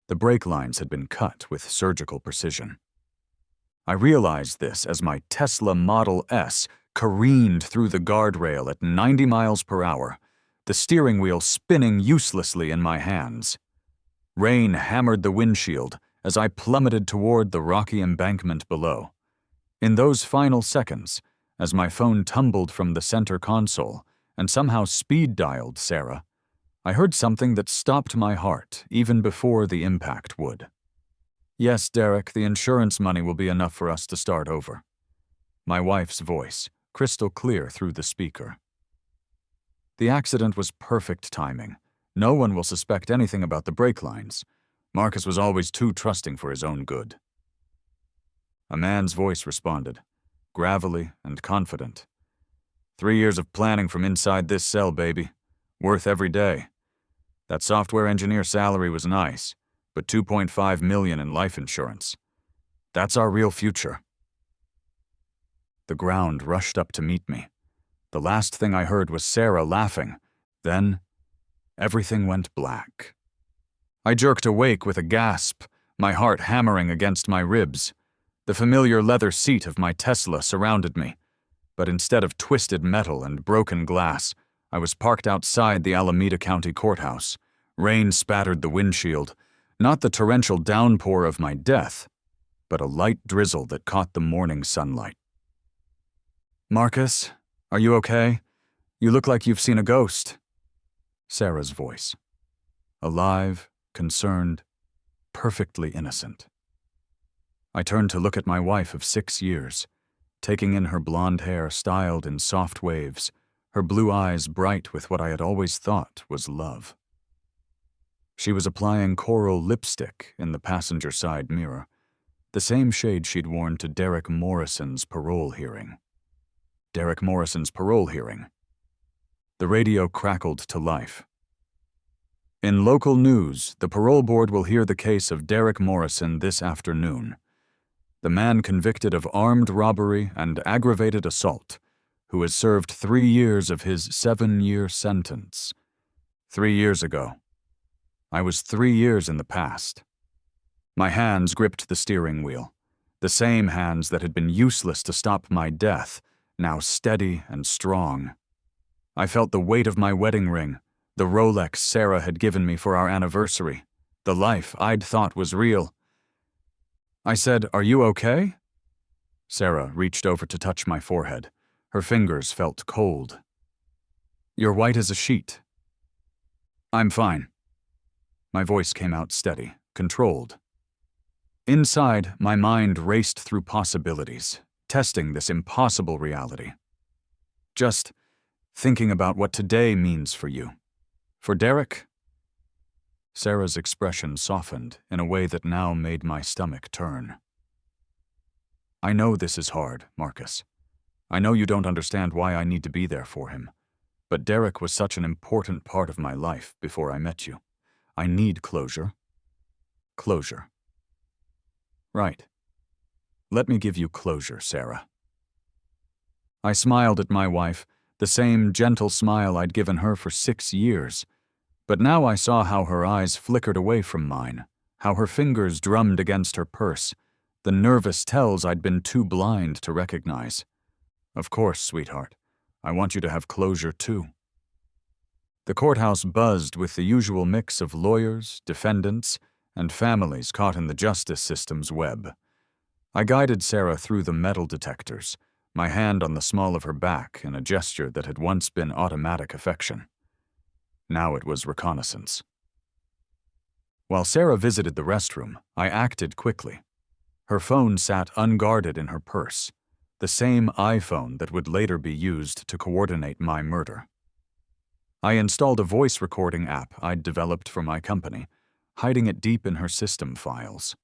The brake lines had been cut with surgical precision. I realized this as my Tesla Model S careened through the guardrail at 90 miles per hour, the steering wheel spinning uselessly in my hands. Rain hammered the windshield as I plummeted toward the rocky embankment below. In those final seconds, as my phone tumbled from the center console and somehow speed-dialed Sarah, I heard something that stopped my heart even before the impact would. "Yes, Derek, the insurance money will be enough for us to start over." My wife's voice, crystal clear through the speaker. The accident was perfect timing. No one will suspect anything about the brake lines. Marcus was always too trusting for his own good. A man's voice responded, gravelly and confident. 3 years of planning from inside this cell, baby. Worth every day. That software engineer salary was nice, but $2.5 million in life insurance. That's our real future. The ground rushed up to meet me. The last thing I heard was Sarah laughing. Then, everything went black. I jerked awake with a gasp, my heart hammering against my ribs. The familiar leather seat of my Tesla surrounded me, but instead of twisted metal and broken glass, I was parked outside the Alameda County Courthouse. Rain spattered the windshield, not the torrential downpour of my death, but a light drizzle that caught the morning sunlight. "Marcus, are you okay? You look like you've seen a ghost." Sarah's voice. Alive, concerned, perfectly innocent. I turned to look at my wife of 6 years, taking in her blonde hair styled in soft waves, her blue eyes bright with what I had always thought was love. She was applying coral lipstick in the passenger side mirror, the same shade she'd worn to Derek Morrison's parole hearing. Derek Morrison's parole hearing. The radio crackled to life. "In local news, the parole board will hear the case of Derek Morrison this afternoon. The man convicted of armed robbery and aggravated assault, who has served 3 years of his 7-year sentence. 3 years ago. I was 3 years in the past." My hands gripped the steering wheel, the same hands that had been useless to stop my death, now steady and strong. I felt the weight of my wedding ring, the Rolex Sarah had given me for our anniversary, the life I'd thought was real. I said, "Are you okay?" Sarah reached over to touch my forehead. Her fingers felt cold. "You're white as a sheet." "I'm fine." My voice came out steady, controlled. Inside, my mind raced through possibilities, testing this impossible reality. Just thinking about what today means for you. For Derek? Sarah's expression softened in a way that now made my stomach turn. "I know this is hard, Marcus. I know you don't understand why I need to be there for him. But Derek was such an important part of my life before I met you. I need closure." Closure. Right. Let me give you closure, Sarah. I smiled at my wife, the same gentle smile I'd given her for 6 years. But now I saw how her eyes flickered away from mine, how her fingers drummed against her purse, the nervous tells I'd been too blind to recognize. "Of course, sweetheart. I want you to have closure too." The courthouse buzzed with the usual mix of lawyers, defendants, and families caught in the justice system's web. I guided Sarah through the metal detectors, my hand on the small of her back in a gesture that had once been automatic affection. Now it was reconnaissance. While Sarah visited the restroom, I acted quickly. Her phone sat unguarded in her purse, the same iPhone that would later be used to coordinate my murder. I installed a voice recording app I'd developed for my company, hiding it deep in her system files.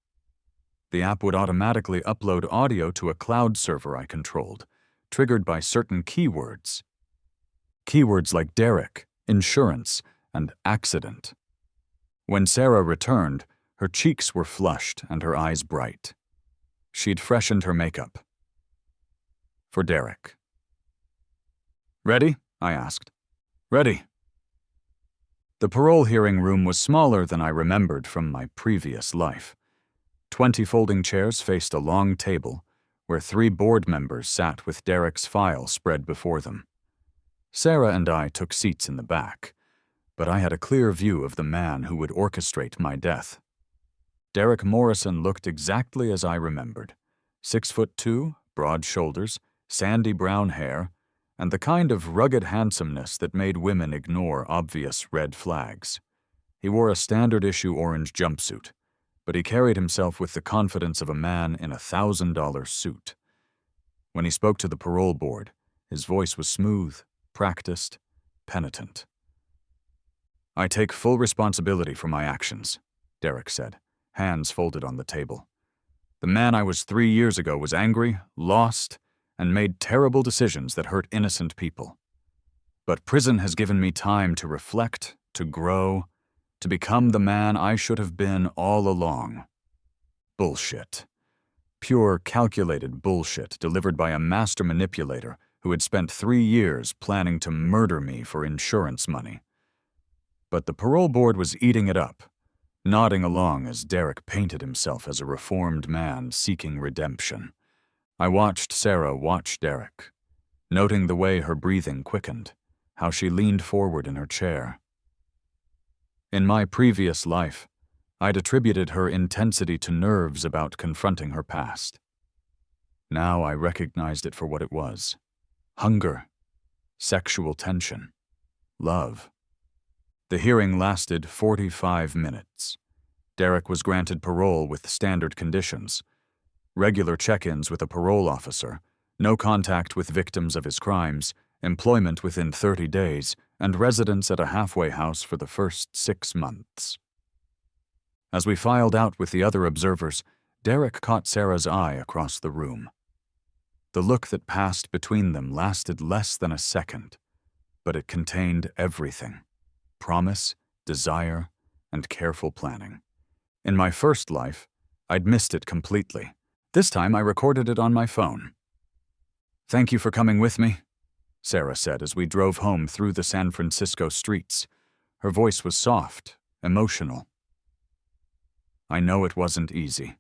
The app would automatically upload audio to a cloud server I controlled, triggered by certain keywords. Keywords like Derek, insurance, and accident. When Sarah returned, her cheeks were flushed and her eyes bright. She'd freshened her makeup. For Derek. "Ready?" I asked. "Ready." The parole hearing room was smaller than I remembered from my previous life. 20 folding chairs faced a long table, where 3 board members sat with Derek's file spread before them. Sarah and I took seats in the back, but I had a clear view of the man who would orchestrate my death. Derek Morrison looked exactly as I remembered. 6'2", broad shoulders, sandy brown hair, and the kind of rugged handsomeness that made women ignore obvious red flags. He wore a standard-issue orange jumpsuit, but he carried himself with the confidence of a man in a $1,000 suit. When he spoke to the parole board, his voice was smooth, practiced, penitent. "I take full responsibility for my actions," Derek said, hands folded on the table. "The man I was 3 years ago was angry, lost, and made terrible decisions that hurt innocent people. But prison has given me time to reflect, to grow, to become the man I should have been all along." Bullshit. Pure, calculated bullshit delivered by a master manipulator who had spent 3 years planning to murder me for insurance money. But the parole board was eating it up, nodding along as Derek painted himself as a reformed man seeking redemption. I watched Sarah watch Derek, noting the way her breathing quickened, how she leaned forward in her chair. In my previous life, I'd attributed her intensity to nerves about confronting her past. Now I recognized it for what it was: hunger, sexual tension, love. The hearing lasted 45 minutes. Derek was granted parole with standard conditions: regular check-ins with a parole officer, no contact with victims of his crimes, employment within 30 days, and residence at a halfway house for the first 6 months. As we filed out with the other observers, Derek caught Sarah's eye across the room. The look that passed between them lasted less than a second, but it contained everything: promise, desire, and careful planning. In my first life, I'd missed it completely. This time I recorded it on my phone. "Thank you for coming with me," Sarah said as we drove home through the San Francisco streets. Her voice was soft, emotional. "I know it wasn't easy."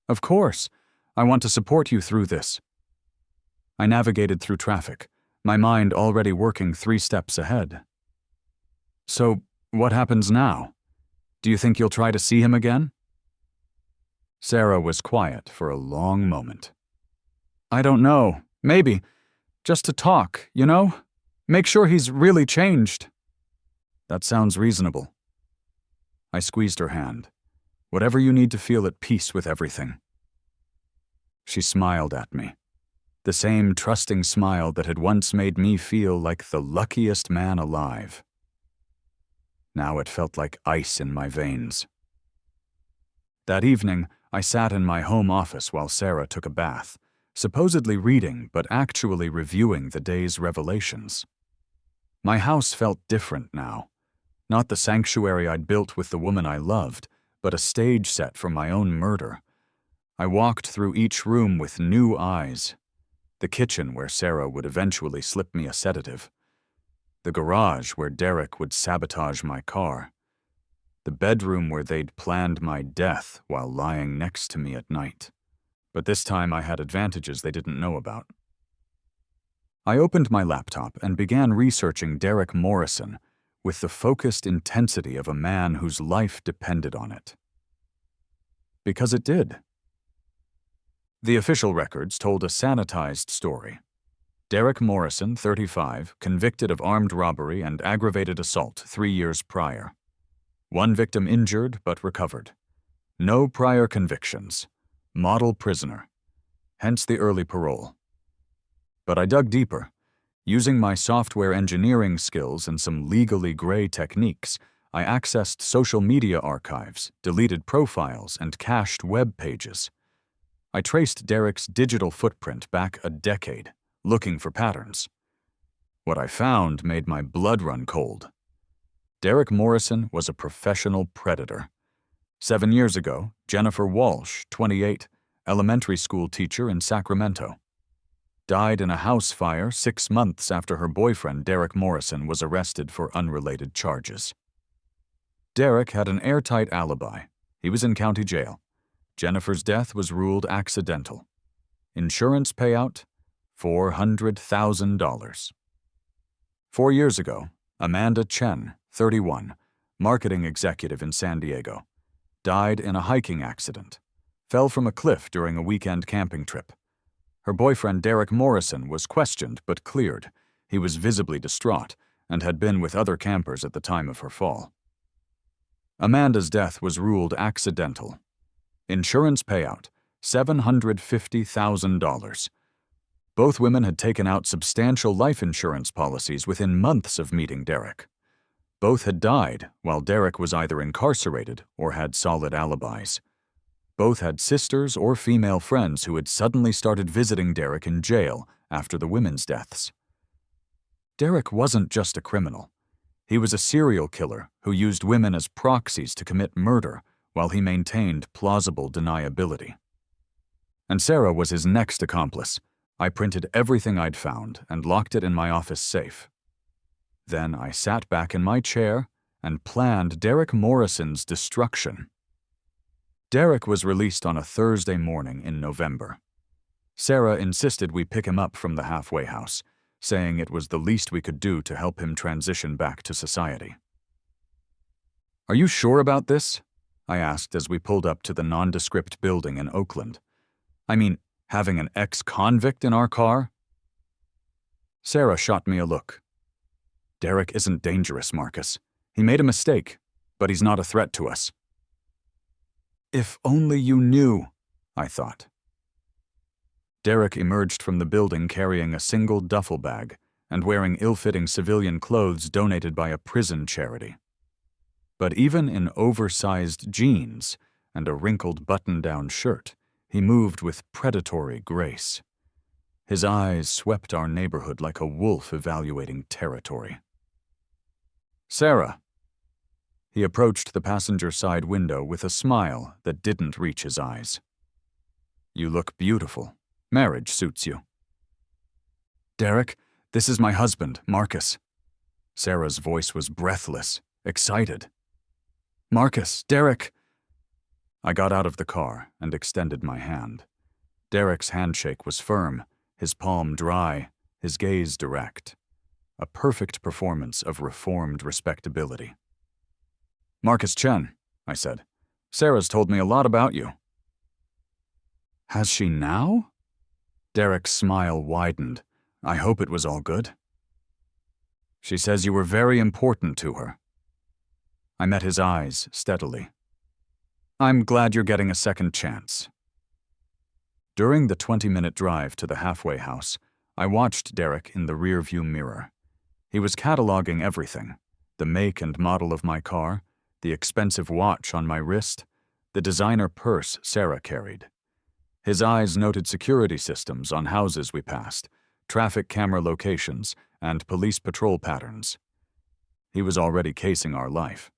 "Of course. I want to support you through this." I navigated through traffic, my mind already working 3 steps ahead. "So, what happens now? Do you think you'll try to see him again?" Sarah was quiet for a long moment. "I don't know. Maybe. Just to talk, you know? Make sure he's really changed." "That sounds reasonable." I squeezed her hand. "Whatever you need to feel at peace with everything." She smiled at me. The same trusting smile that had once made me feel like the luckiest man alive. Now it felt like ice in my veins. That evening, I sat in my home office while Sarah took a bath, supposedly reading but actually reviewing the day's revelations. My house felt different now. Not the sanctuary I'd built with the woman I loved, but a stage set for my own murder. I walked through each room with new eyes. The kitchen where Sarah would eventually slip me a sedative. The garage where Derek would sabotage my car. The bedroom where they'd planned my death while lying next to me at night. But this time I had advantages they didn't know about. I opened my laptop and began researching Derek Morrison with the focused intensity of a man whose life depended on it. Because it did. The official records told a sanitized story. Derek Morrison, 35, convicted of armed robbery and aggravated assault 3 years prior. 1 victim injured but recovered. No prior convictions. Model prisoner. Hence the early parole. But I dug deeper. Using my software engineering skills and some legally gray techniques, I accessed social media archives, deleted profiles, and cached web pages. I traced Derek's digital footprint back a decade, looking for patterns. What I found made my blood run cold. Derek Morrison was a professional predator. 7 years ago, Jennifer Walsh, 28, elementary school teacher in Sacramento. died in a house fire 6 months after her boyfriend Derek Morrison was arrested for unrelated charges. Derek had an airtight alibi. He was in county jail. Jennifer's death was ruled accidental. Insurance payout, $400,000. 4 years ago, Amanda Chen, 31, marketing executive in San Diego, died in a hiking accident, fell from a cliff during a weekend camping trip. Her boyfriend Derek Morrison was questioned but cleared. He was visibly distraught and had been with other campers at the time of her fall. Amanda's death was ruled accidental. Insurance payout, $750,000. Both women had taken out substantial life insurance policies within months of meeting Derek. Both had died while Derek was either incarcerated or had solid alibis. Both had sisters or female friends who had suddenly started visiting Derek in jail after the women's deaths. Derek wasn't just a criminal. He was a serial killer who used women as proxies to commit murder while he maintained plausible deniability. And Sarah was his next accomplice. I printed everything I'd found and locked it in my office safe. Then I sat back in my chair and planned Derek Morrison's destruction. Derek was released on a Thursday morning in November. Sarah insisted we pick him up from the halfway house, saying it was the least we could do to help him transition back to society. "Are you sure about this?" I asked as we pulled up to the nondescript building in Oakland. "I mean, having an ex-convict in our car?" Sarah shot me a look. "Derek isn't dangerous, Marcus. He made a mistake, but he's not a threat to us." If only you knew, I thought. Derek emerged from the building carrying a single duffel bag and wearing ill-fitting civilian clothes donated by a prison charity. But even in oversized jeans and a wrinkled button-down shirt, he moved with predatory grace. His eyes swept our neighborhood like a wolf evaluating territory. "Sarah." He approached the passenger side window with a smile that didn't reach his eyes. "You look beautiful. Marriage suits you." "Derek, this is my husband, Marcus." Sarah's voice was breathless, excited. "Marcus, Derek." I got out of the car and extended my hand. Derek's handshake was firm, his palm dry, his gaze direct. A perfect performance of reformed respectability. "Marcus Chen," I said. "Sarah's told me a lot about you." "Has she now?" Derek's smile widened. I hope it was all good. "She says you were very important to her." I met his eyes steadily. "I'm glad you're getting a second chance." During the 20-minute drive to the halfway house, I watched Derek in the rearview mirror. He was cataloging everything: the make and model of my car, the expensive watch on my wrist, the designer purse Sarah carried. His eyes noted security systems on houses we passed, traffic camera locations, and police patrol patterns. He was already casing our life.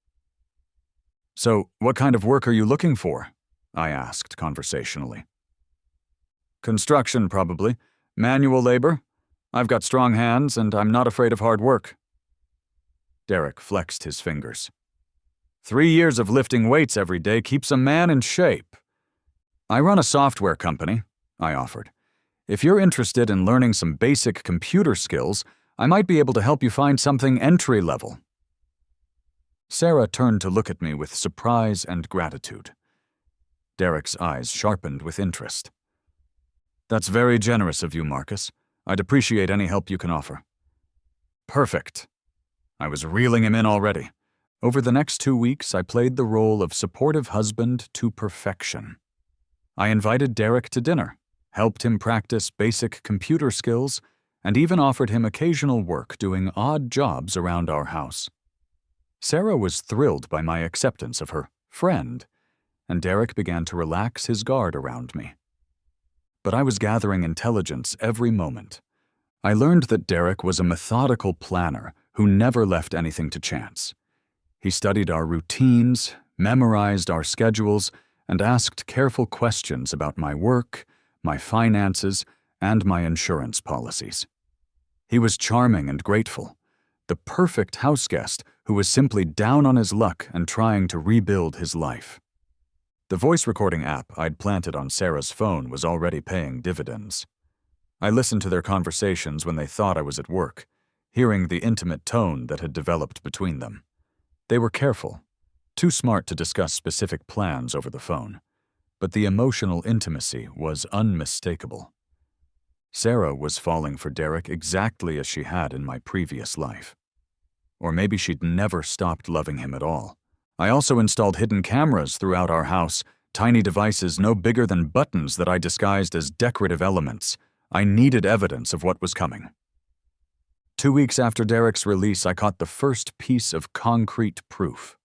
"So, what kind of work are you looking for?" I asked conversationally. "Construction, probably. Manual labor. I've got strong hands, and I'm not afraid of hard work." Derek flexed his fingers. 3 years of lifting weights every day keeps a man in shape. "I run a software company," I offered. "If you're interested in learning some basic computer skills, I might be able to help you find something entry-level." Sarah turned to look at me with surprise and gratitude. Derek's eyes sharpened with interest. "That's very generous of you, Marcus. I'd appreciate any help you can offer." "Perfect." I was reeling him in already. Over the next 2 weeks, I played the role of supportive husband to perfection. I invited Derek to dinner, helped him practice basic computer skills, and even offered him occasional work doing odd jobs around our house. Sarah was thrilled by my acceptance of her friend, and Derek began to relax his guard around me. But I was gathering intelligence every moment. I learned that Derek was a methodical planner who never left anything to chance. He studied our routines, memorized our schedules, and asked careful questions about my work, my finances, and my insurance policies. He was charming and grateful, the perfect houseguest who was simply down on his luck and trying to rebuild his life. The voice recording app I'd planted on Sarah's phone was already paying dividends. I listened to their conversations when they thought I was at work, hearing the intimate tone that had developed between them. They were careful, too smart to discuss specific plans over the phone, but the emotional intimacy was unmistakable. Sarah was falling for Derek exactly as she had in my previous life. Or maybe she'd never stopped loving him at all. I also installed hidden cameras throughout our house, tiny devices no bigger than buttons that I disguised as decorative elements. I needed evidence of what was coming. 2 weeks after Derek's release, I caught the first piece of concrete proof.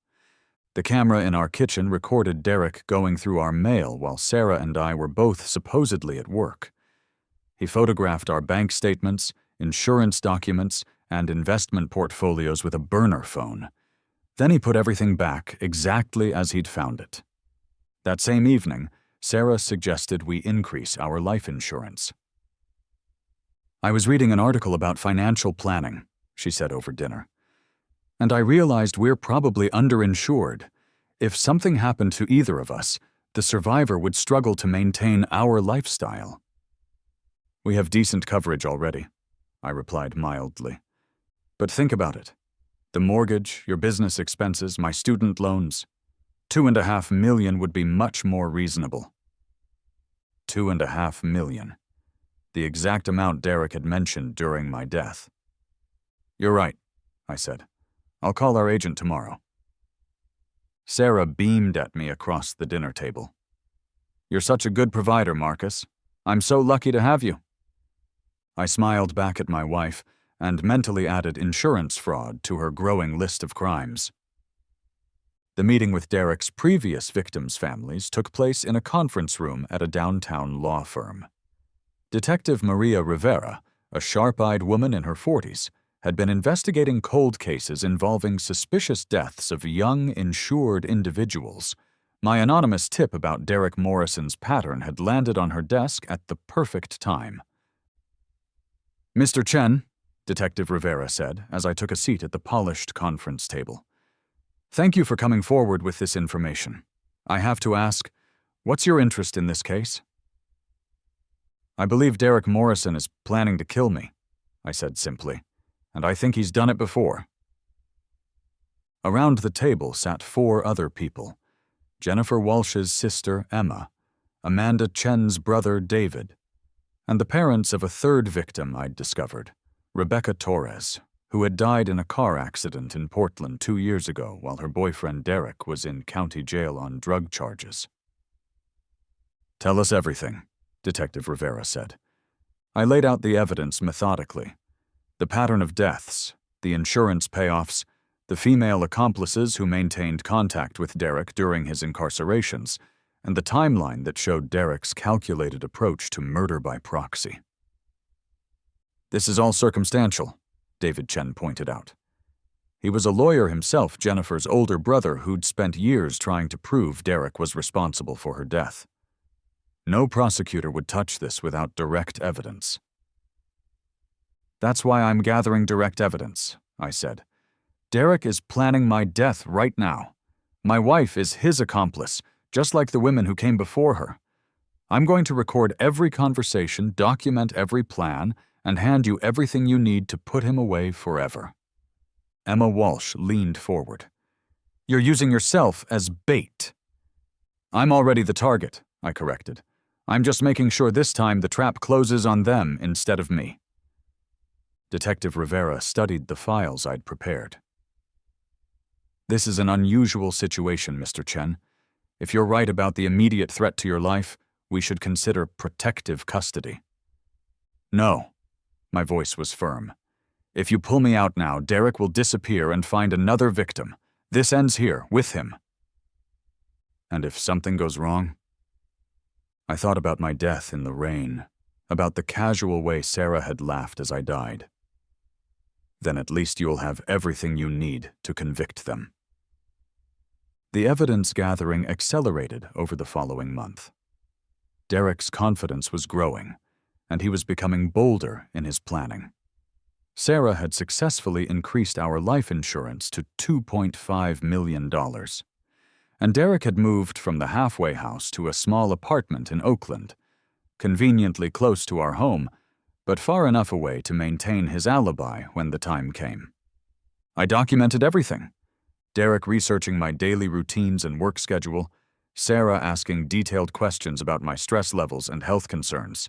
The camera in our kitchen recorded Derek going through our mail while Sarah and I were both supposedly at work. He photographed our bank statements, insurance documents, and investment portfolios with a burner phone. Then he put everything back exactly as he'd found it. That same evening, Sarah suggested we increase our life insurance. "I was reading an article about financial planning," she said over dinner, "and I realized we're probably underinsured. If something happened to either of us, the survivor would struggle to maintain our lifestyle." "We have decent coverage already," I replied mildly. "But think about it. The mortgage, your business expenses, my student loans. $2.5 million would be much more reasonable." $2.5 million. The exact amount Derek had mentioned during my death. "You're right," I said. "I'll call our agent tomorrow." Sarah beamed at me across the dinner table. "You're such a good provider, Marcus. I'm so lucky to have you." I smiled back at my wife and mentally added insurance fraud to her growing list of crimes. The meeting with Derek's previous victims' families took place in a conference room at a downtown law firm. Detective Maria Rivera, a sharp-eyed woman in her 40s, had been investigating cold cases involving suspicious deaths of young, insured individuals. My anonymous tip about Derek Morrison's pattern had landed on her desk at the perfect time. "Mr. Chen," Detective Rivera said as I took a seat at the polished conference table, "thank you for coming forward with this information. I have to ask, what's your interest in this case?" "I believe Derek Morrison is planning to kill me," I said simply, "and I think he's done it before." Around the table sat 4 other people: Jennifer Walsh's sister, Emma, Amanda Chen's brother, David, and the parents of a third victim I'd discovered, Rebecca Torres, who had died in a car accident in Portland 2 years ago while her boyfriend Derek was in county jail on drug charges. "Tell us everything," Detective Rivera said. I laid out the evidence methodically. The pattern of deaths, the insurance payoffs, the female accomplices who maintained contact with Derek during his incarcerations, and the timeline that showed Derek's calculated approach to murder by proxy. "This is all circumstantial," David Chen pointed out. He was a lawyer himself, Jennifer's older brother, who'd spent years trying to prove Derek was responsible for her death. No prosecutor would touch this without direct evidence. "That's why I'm gathering direct evidence," I said. "Derek is planning my death right now. My wife is his accomplice, just like the women who came before her. I'm going to record every conversation, document every plan, and hand you everything you need to put him away forever." Emma Walsh leaned forward. "You're using yourself as bait." "I'm already the target," I corrected. "I'm just making sure this time the trap closes on them instead of me." Detective Rivera studied the files I'd prepared. "This is an unusual situation, Mr. Chen. If you're right about the immediate threat to your life, we should consider protective custody." "No." My voice was firm. "If you pull me out now, Derek will disappear and find another victim. This ends here, with him." "And if something goes wrong?" I thought about my death in the rain, about the casual way Sarah had laughed as I died. "Then at least you'll have everything you need to convict them." The evidence gathering accelerated over the following month. Derek's confidence was growing, and he was becoming bolder in his planning. Sarah had successfully increased our life insurance to $2.5 million, and Derek had moved from the halfway house to a small apartment in Oakland, conveniently close to our home, but far enough away to maintain his alibi when the time came. I documented everything. Derek researching my daily routines and work schedule, Sarah asking detailed questions about my stress levels and health concerns.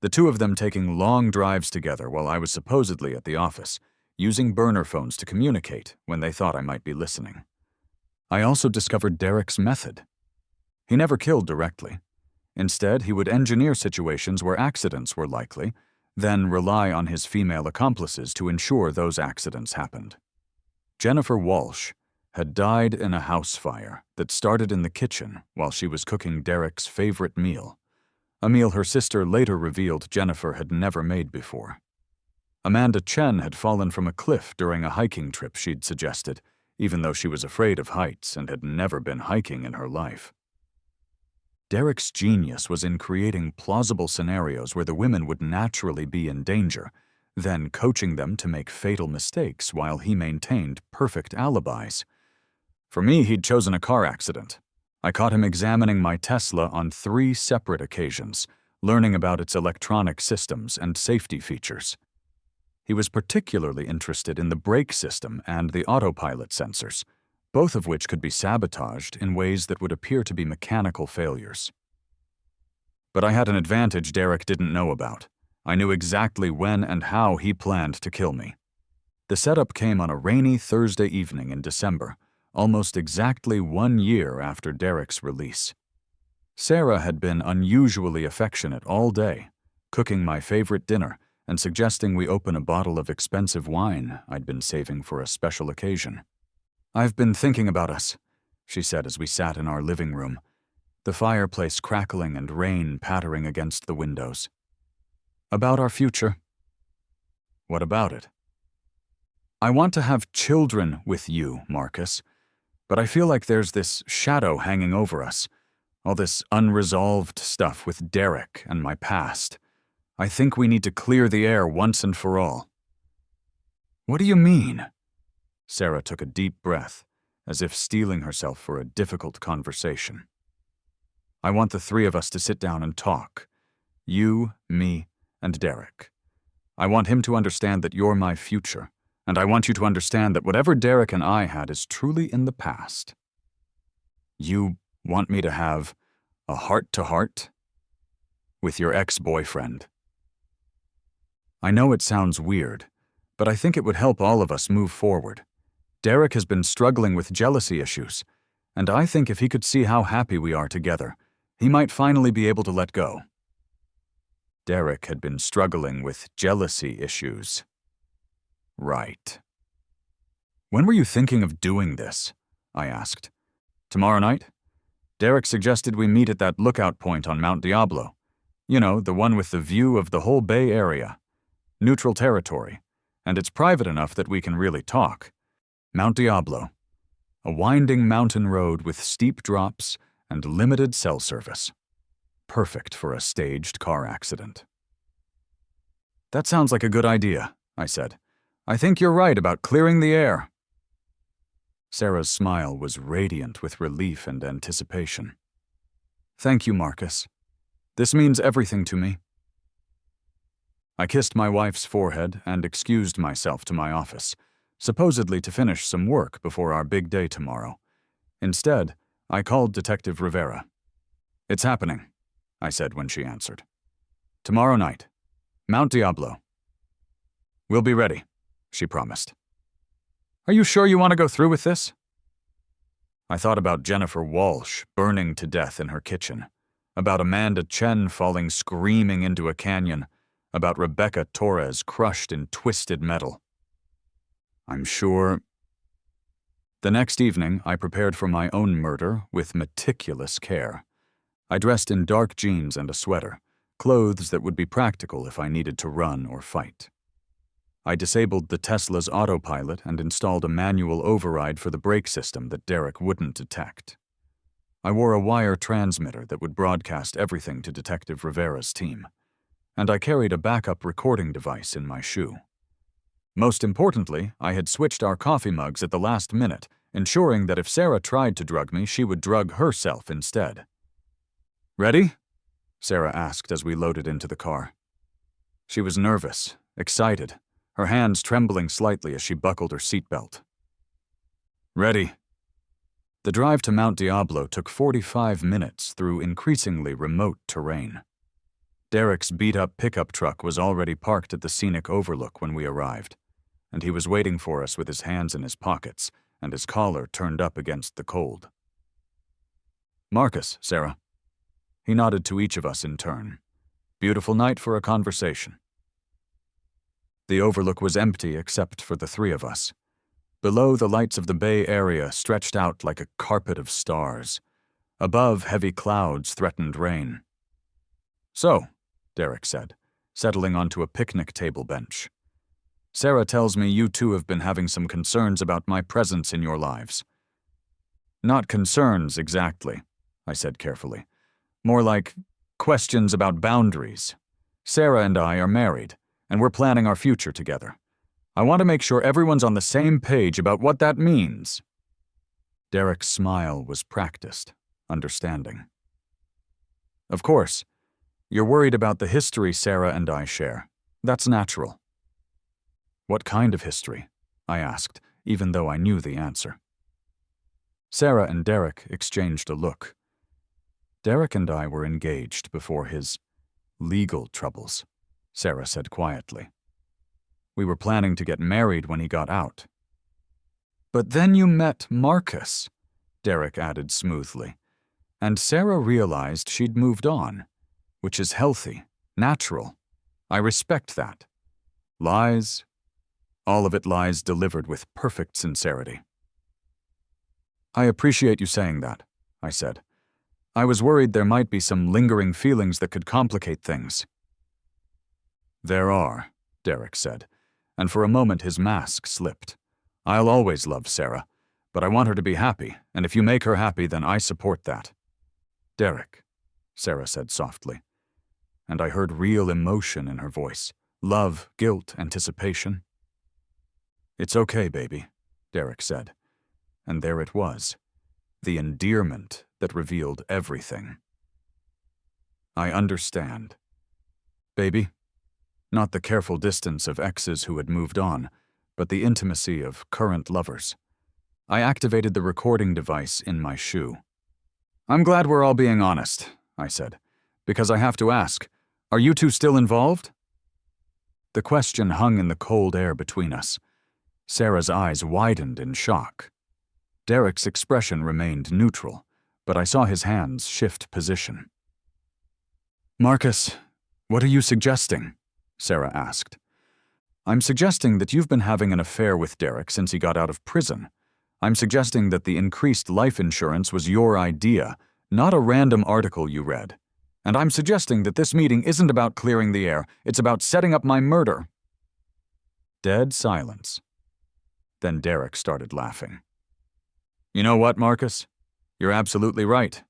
The two of them taking long drives together while I was supposedly at the office, using burner phones to communicate when they thought I might be listening. I also discovered Derek's method. He never killed directly. Instead, he would engineer situations where accidents were likely, then rely on his female accomplices to ensure those accidents happened. Jennifer Walsh had died in a house fire that started in the kitchen while she was cooking Derek's favorite meal, a meal her sister later revealed Jennifer had never made before. Amanda Chen had fallen from a cliff during a hiking trip she'd suggested, even though she was afraid of heights and had never been hiking in her life. Derek's genius was in creating plausible scenarios where the women would naturally be in danger, then coaching them to make fatal mistakes while he maintained perfect alibis. For me, he'd chosen a car accident. I caught him examining my Tesla on 3 separate occasions, learning about its electronic systems and safety features. He was particularly interested in the brake system and the autopilot sensors, both of which could be sabotaged in ways that would appear to be mechanical failures. But I had an advantage Derek didn't know about. I knew exactly when and how he planned to kill me. The setup came on a rainy Thursday evening in December, almost exactly 1 year after Derek's release. Sarah had been unusually affectionate all day, cooking my favorite dinner and suggesting we open a bottle of expensive wine I'd been saving for a special occasion. "I've been thinking about us," she said as we sat in our living room, the fireplace crackling and rain pattering against the windows. "About our future." "What about it?" "I want to have children with you, Marcus, but I feel like there's this shadow hanging over us, all this unresolved stuff with Derek and my past. I think we need to clear the air once and for all." "What do you mean?" Sarah took a deep breath, as if steeling herself for a difficult conversation. "I want the 3 of us to sit down and talk. You, me, and Derek. I want him to understand that you're my future, and I want you to understand that whatever Derek and I had is truly in the past." "You want me to have a heart-to-heart with your ex-boyfriend?" I know it sounds weird, but I think it would help all of us move forward. Derek has been struggling with jealousy issues, and I think if he could see how happy we are together, he might finally be able to let go. Derek had been struggling with jealousy issues. Right. "When were you thinking of doing this?" I asked. "Tomorrow night?" Derek suggested we meet at that lookout point on Mount Diablo. You know, the one with the view of the whole Bay Area. Neutral territory, and it's private enough that we can really talk. Mount Diablo. A winding mountain road with steep drops and limited cell service. Perfect for a staged car accident. "That sounds like a good idea," I said. "I think you're right about clearing the air." Sarah's smile was radiant with relief and anticipation. "Thank you, Marcus. This means everything to me." I kissed my wife's forehead and excused myself to my office, supposedly to finish some work before our big day tomorrow. Instead, I called Detective Rivera. "It's happening," I said when she answered. "Tomorrow night. Mount Diablo." "We'll be ready," she promised. "Are you sure you want to go through with this?" I thought about Jennifer Walsh burning to death in her kitchen, about Amanda Chen falling screaming into a canyon, about Rebecca Torres crushed in twisted metal. I'm sure. The next evening, I prepared for my own murder with meticulous care. I dressed in dark jeans and a sweater, clothes that would be practical if I needed to run or fight. I disabled the Tesla's autopilot and installed a manual override for the brake system that Derek wouldn't detect. I wore a wire transmitter that would broadcast everything to Detective Rivera's team. and I carried a backup recording device in my shoe. Most importantly, I had switched our coffee mugs at the last minute, ensuring that if Sarah tried to drug me, she would drug herself instead. "Ready?" Sarah asked as we loaded into the car. She was nervous, excited, her hands trembling slightly as she buckled her seatbelt. "Ready." The drive to Mount Diablo took 45 minutes through increasingly remote terrain. Derek's beat-up pickup truck was already parked at the scenic overlook when we arrived, and he was waiting for us with his hands in his pockets and his collar turned up against the cold. "Marcus, Sarah." He nodded to each of us in turn. "Beautiful night for a conversation." The overlook was empty except for the three of us. Below, the lights of the Bay Area stretched out like a carpet of stars. Above, heavy clouds threatened rain. "So," Derek said, settling onto a picnic table bench. "Sarah tells me you two have been having some concerns about my presence in your lives." "Not concerns, exactly," I said carefully. "More like questions about boundaries. Sarah and I are married, and we're planning our future together. I want to make sure everyone's on the same page about what that means." Derek's smile was practiced, understanding. "Of course. You're worried about the history Sarah and I share. That's natural." "What kind of history?" I asked, even though I knew the answer. Sarah and Derek exchanged a look. Derek and I were engaged before his legal troubles, Sarah said quietly. We were planning to get married when he got out. "But then you met Marcus," Derek added smoothly, "and Sarah realized she'd moved on, which is healthy, natural. I respect that. Lies, all of it lies delivered with perfect sincerity." "I appreciate you saying that," I said. "I was worried there might be some lingering feelings that could complicate things." "There are," Derek said, and for a moment his mask slipped. "I'll always love Sarah, but I want her to be happy, and if you make her happy, then I support that." "Derek," Sarah said softly, and I heard real emotion in her voice. Love, guilt, anticipation. "It's okay, baby," Derek said, and there it was, the endearment that revealed everything. "I understand. Baby." Not the careful distance of exes who had moved on, but the intimacy of current lovers. I activated the recording device in my shoe. "I'm glad we're all being honest," I said, "because I have to ask, are you two still involved?" The question hung in the cold air between us. Sarah's eyes widened in shock. Derek's expression remained neutral, but I saw his hands shift position. "Marcus, what are you suggesting?" Sarah asked. "I'm suggesting that you've been having an affair with Derek since he got out of prison. I'm suggesting that the increased life insurance was your idea, not a random article you read. And I'm suggesting that this meeting isn't about clearing the air, it's about setting up my murder." Dead silence. Then Derek started laughing. "You know what, Marcus? You're absolutely right."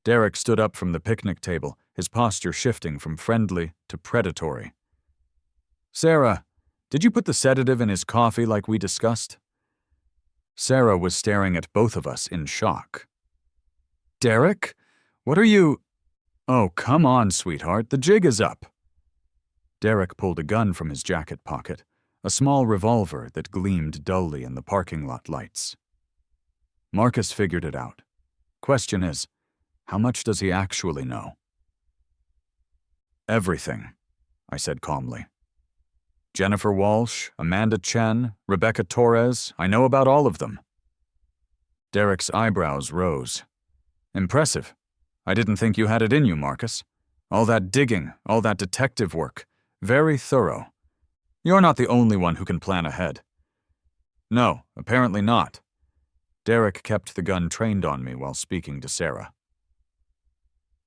Derek stood up from the picnic table, his posture shifting from friendly to predatory. "Sarah, did you put the sedative in his coffee like we discussed?" Sarah was staring at both of us in shock. "Derek? What are you—" "Oh, come on, sweetheart, the jig is up." Derek pulled a gun from his jacket pocket, a small revolver that gleamed dully in the parking lot lights. Marcus figured it out. Question is, how much does he actually know? "Everything," I said calmly. "Jennifer Walsh, Amanda Chen, Rebecca Torres, I know about all of them." Derek's eyebrows rose. "Impressive. I didn't think you had it in you, Marcus. All that digging, all that detective work. Very thorough. You're not the only one who can plan ahead." "No, apparently not." Derek kept the gun trained on me while speaking to Sarah.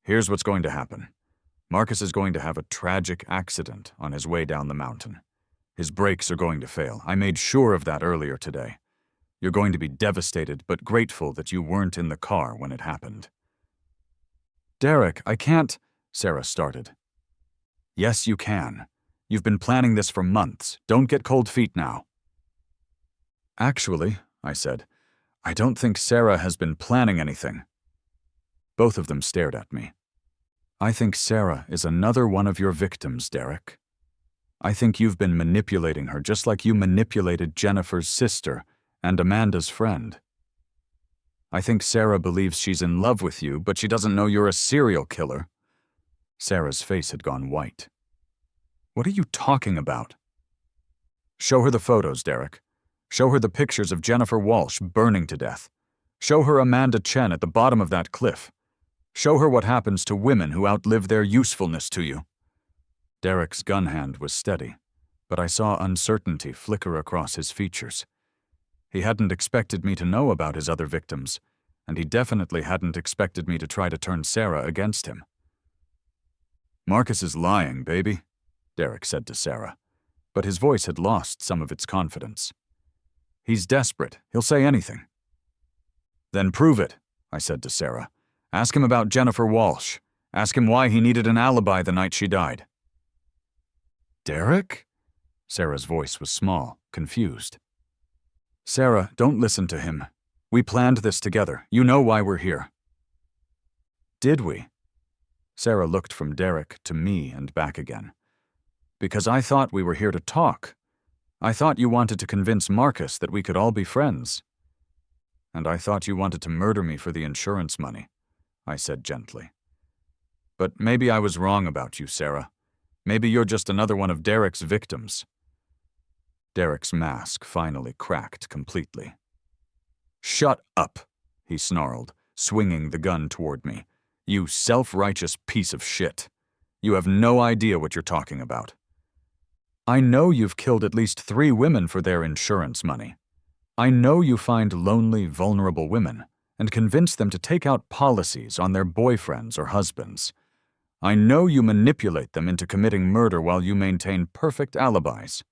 "Here's what's going to happen. Marcus is going to have a tragic accident on his way down the mountain. His brakes are going to fail. I made sure of that earlier today. You're going to be devastated but grateful that you weren't in the car when it happened." "Derek, I can't," Sarah started. Yes, you can. You've been planning this for months. Don't get cold feet now. Actually, I said, I don't think Sarah has been planning anything. Both of them stared at me. I think Sarah is another one of your victims, Derek. I think you've been manipulating her just like you manipulated Jennifer's sister and Amanda's friend. I think Sarah believes she's in love with you, but she doesn't know you're a serial killer. Sarah's face had gone white. What are you talking about? Show her the photos, Derek. Show her the pictures of Jennifer Walsh burning to death. Show her Amanda Chen at the bottom of that cliff. Show her what happens to women who outlive their usefulness to you. Derek's gun hand was steady, but I saw uncertainty flicker across his features. He hadn't expected me to know about his other victims, and he definitely hadn't expected me to try to turn Sarah against him. Marcus is lying, baby, Derek said to Sarah, but his voice had lost some of its confidence. He's desperate. He'll say anything. Then prove it, I said to Sarah. Ask him about Jennifer Walsh. Ask him why he needed an alibi the night she died. Derek? Sarah's voice was small, confused. Sarah, don't listen to him. We planned this together. You know why we're here. Did we? Sarah looked from Derek to me and back again. Because I thought we were here to talk. I thought you wanted to convince Marcus that we could all be friends. And I thought you wanted to murder me for the insurance money, I said gently. But maybe I was wrong about you, Sarah. Maybe you're just another one of Derek's victims. Derek's mask finally cracked completely. Shut up, he snarled, swinging the gun toward me. You self-righteous piece of shit. You have no idea what you're talking about. I know you've killed at least 3 women for their insurance money. I know you find lonely, vulnerable women and convince them to take out policies on their boyfriends or husbands. I know you manipulate them into committing murder while you maintain perfect alibis.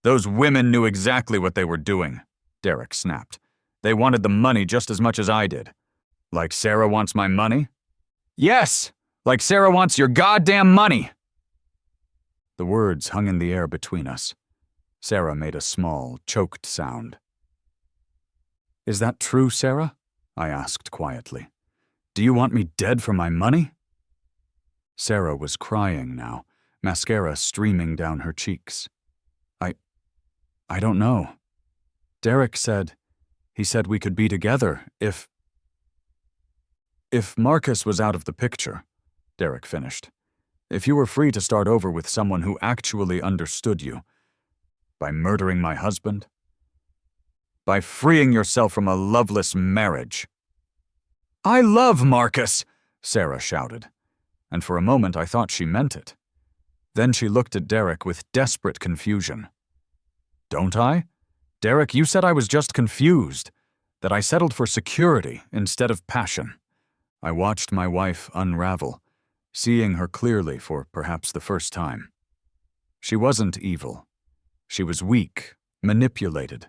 Those women knew exactly what they were doing, Derek snapped. They wanted the money just as much as I did. Like Sarah wants my money? Yes! Like Sarah wants your goddamn money! The words hung in the air between us. Sarah made a small, choked sound. Is that true, Sarah? I asked quietly. Do you want me dead for my money? Sarah was crying now, mascara streaming down her cheeks. I don't know. Derek said, he said we could be together if Marcus was out of the picture, Derek finished. If you were free to start over with someone who actually understood you. By murdering my husband? By freeing yourself from a loveless marriage. I love Marcus, Sarah shouted, and for a moment I thought she meant it. Then she looked at Derek with desperate confusion. Don't I? Derek, you said I was just confused, that I settled for security instead of passion. I watched my wife unravel, seeing her clearly for perhaps the first time. She wasn't evil. She was weak, manipulated,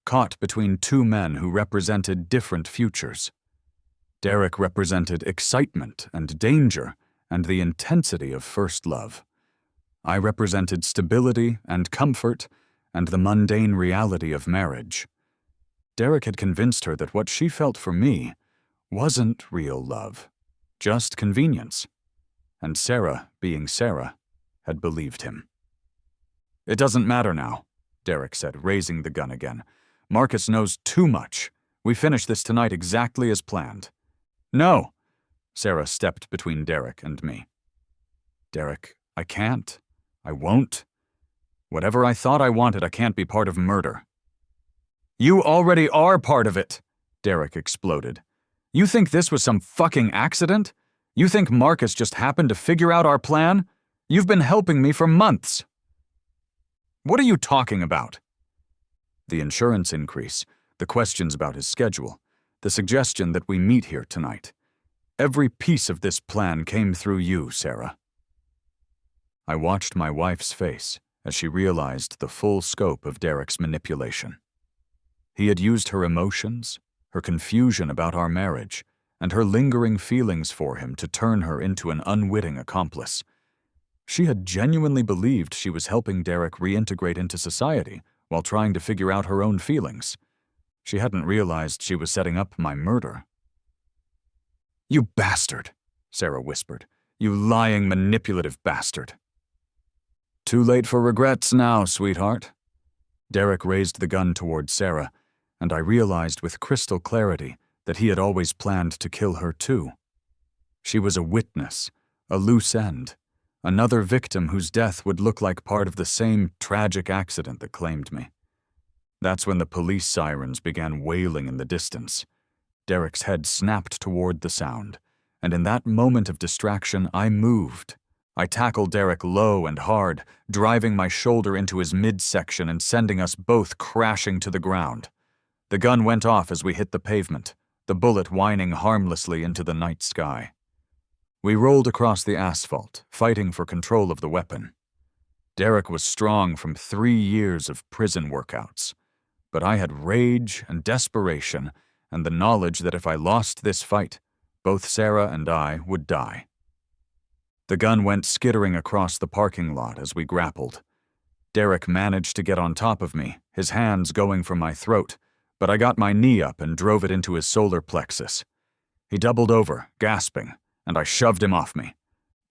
caught between 2 men who represented different futures. Derek represented excitement and danger and the intensity of first love. I represented stability and comfort and the mundane reality of marriage. Derek had convinced her that what she felt for me wasn't real love, just convenience. And Sarah, being Sarah, had believed him. It doesn't matter now, Derek said, raising the gun again. Marcus knows too much. We finish this tonight exactly as planned. No, Sarah stepped between Derek and me. Derek, I can't. I won't. Whatever I thought I wanted, I can't be part of murder. You already are part of it, Derek exploded. You think this was some fucking accident? You think Marcus just happened to figure out our plan? You've been helping me for months. What are you talking about? The insurance increase, the questions about his schedule, the suggestion that we meet here tonight. Every piece of this plan came through you, Sarah. I watched my wife's face as she realized the full scope of Derek's manipulation. He had used her emotions, her confusion about our marriage, and her lingering feelings for him to turn her into an unwitting accomplice. She had genuinely believed she was helping Derek reintegrate into society while trying to figure out her own feelings. She hadn't realized she was setting up my murder. "You bastard," Sarah whispered. "You lying, manipulative bastard." "Too late for regrets now, sweetheart." Derek raised the gun toward Sarah, and I realized with crystal clarity that he had always planned to kill her too. She was a witness, a loose end, another victim whose death would look like part of the same tragic accident that claimed me. That's when the police sirens began wailing in the distance. Derek's head snapped toward the sound, and in that moment of distraction, I moved. I tackled Derek low and hard, driving my shoulder into his midsection and sending us both crashing to the ground. The gun went off as we hit the pavement, the bullet whining harmlessly into the night sky. We rolled across the asphalt, fighting for control of the weapon. Derek was strong from 3 years of prison workouts, but I had rage and desperation and the knowledge that if I lost this fight, both Sarah and I would die. The gun went skittering across the parking lot as we grappled. Derek managed to get on top of me, his hands going for my throat, but I got my knee up and drove it into his solar plexus. He doubled over, gasping, and I shoved him off me.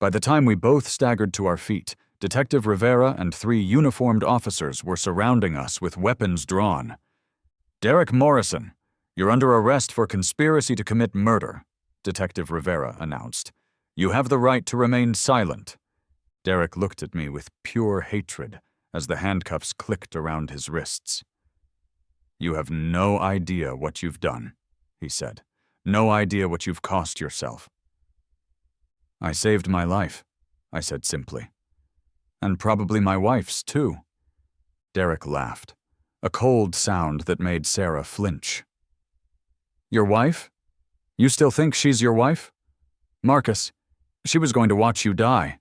By the time we both staggered to our feet, Detective Rivera and 3 uniformed officers were surrounding us with weapons drawn. "Derek Morrison, you're under arrest for conspiracy to commit murder," Detective Rivera announced. "You have the right to remain silent." Derek looked at me with pure hatred as the handcuffs clicked around his wrists. "You have no idea what you've done," he said. "No idea what you've cost yourself." "I saved my life," I said simply. "And probably my wife's, too." Derek laughed, a cold sound that made Sarah flinch. "Your wife? You still think she's your wife? Marcus, she was going to watch you die.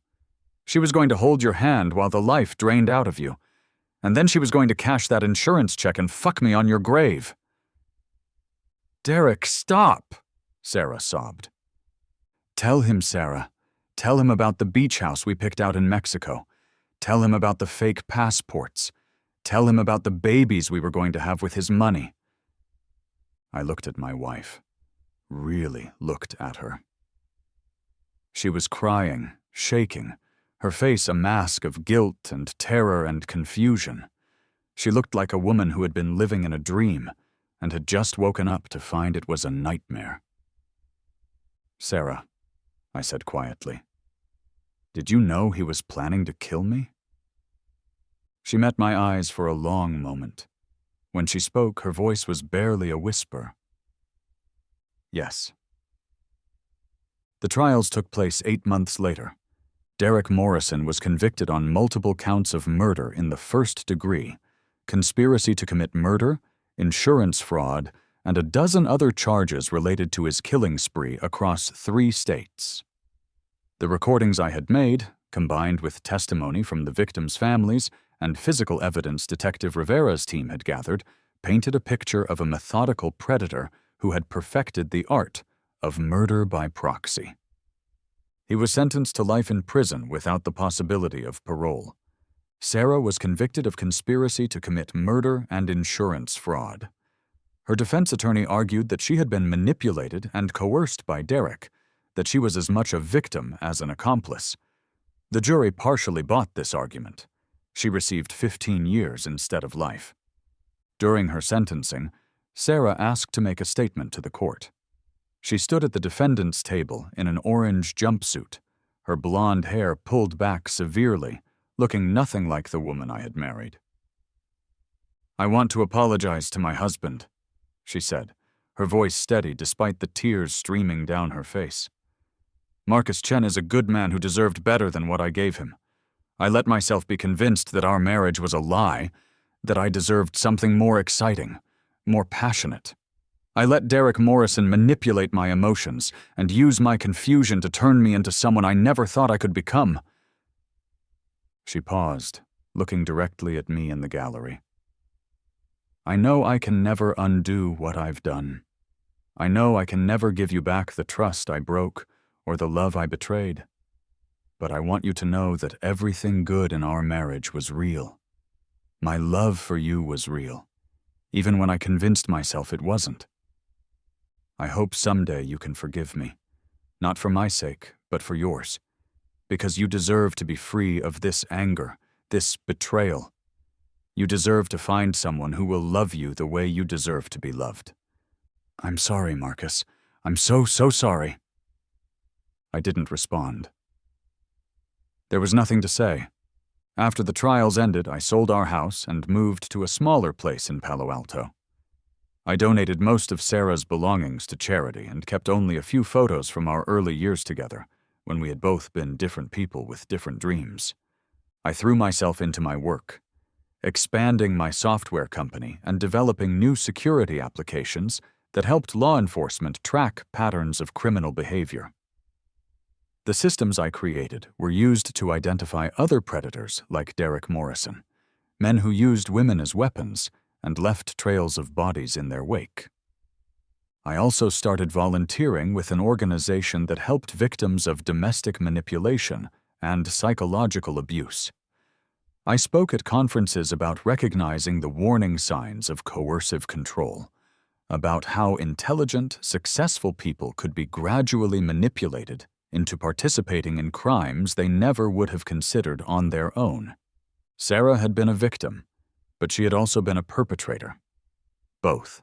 She was going to hold your hand while the life drained out of you. And then she was going to cash that insurance check and fuck me on your grave." "Derek, stop," Sarah sobbed. "Tell him, Sarah. Tell him about the beach house we picked out in Mexico. Tell him about the fake passports. Tell him about the babies we were going to have with his money." I looked at my wife. Really looked at her. She was crying, shaking, her face a mask of guilt and terror and confusion. She looked like a woman who had been living in a dream and had just woken up to find it was a nightmare. "Sarah," I said quietly, "did you know he was planning to kill me?" She met my eyes for a long moment. When she spoke, her voice was barely a whisper. "Yes." The trials took place 8 months later. Derek Morrison was convicted on multiple counts of murder in the first degree, conspiracy to commit murder, insurance fraud, and a dozen other charges related to his killing spree across 3 states. The recordings I had made, combined with testimony from the victims' families and physical evidence Detective Rivera's team had gathered, painted a picture of a methodical predator who had perfected the art of murder by proxy. He was sentenced to life in prison without the possibility of parole. Sarah was convicted of conspiracy to commit murder and insurance fraud. Her defense attorney argued that she had been manipulated and coerced by Derek, that she was as much a victim as an accomplice. The jury partially bought this argument. She received 15 years instead of life. During her sentencing, Sarah asked to make a statement to the court. She stood at the defendant's table in an orange jumpsuit, her blonde hair pulled back severely, looking nothing like the woman I had married. "I want to apologize to my husband," she said, her voice steady despite the tears streaming down her face. "Marcus Chen is a good man who deserved better than what I gave him. I let myself be convinced that our marriage was a lie, that I deserved something more exciting, more passionate. I let Derek Morrison manipulate my emotions and use my confusion to turn me into someone I never thought I could become." She paused, looking directly at me in the gallery. "I know I can never undo what I've done. I know I can never give you back the trust I broke or the love I betrayed. but I want you to know that everything good in our marriage was real. My love for you was real, even when I convinced myself it wasn't. I hope someday you can forgive me, not for my sake, but for yours, because you deserve to be free of this anger, this betrayal. You deserve to find someone who will love you the way you deserve to be loved. I'm sorry, Marcus. I'm so sorry. I didn't respond. There was nothing to say. After the trials ended, I sold our house and moved to a smaller place in Palo Alto. I donated most of Sarah's belongings to charity and kept only a few photos from our early years together, when we had both been different people with different dreams. I threw myself into my work, expanding my software company and developing new security applications that helped law enforcement track patterns of criminal behavior. The systems I created were used to identify other predators like Derek Morrison, men who used women as weapons and left trails of bodies in their wake. I also started volunteering with an organization that helped victims of domestic manipulation and psychological abuse. I spoke at conferences about recognizing the warning signs of coercive control, about how intelligent, successful people could be gradually manipulated into participating in crimes they never would have considered on their own. Sarah had been a victim, but she had also been a perpetrator. Both.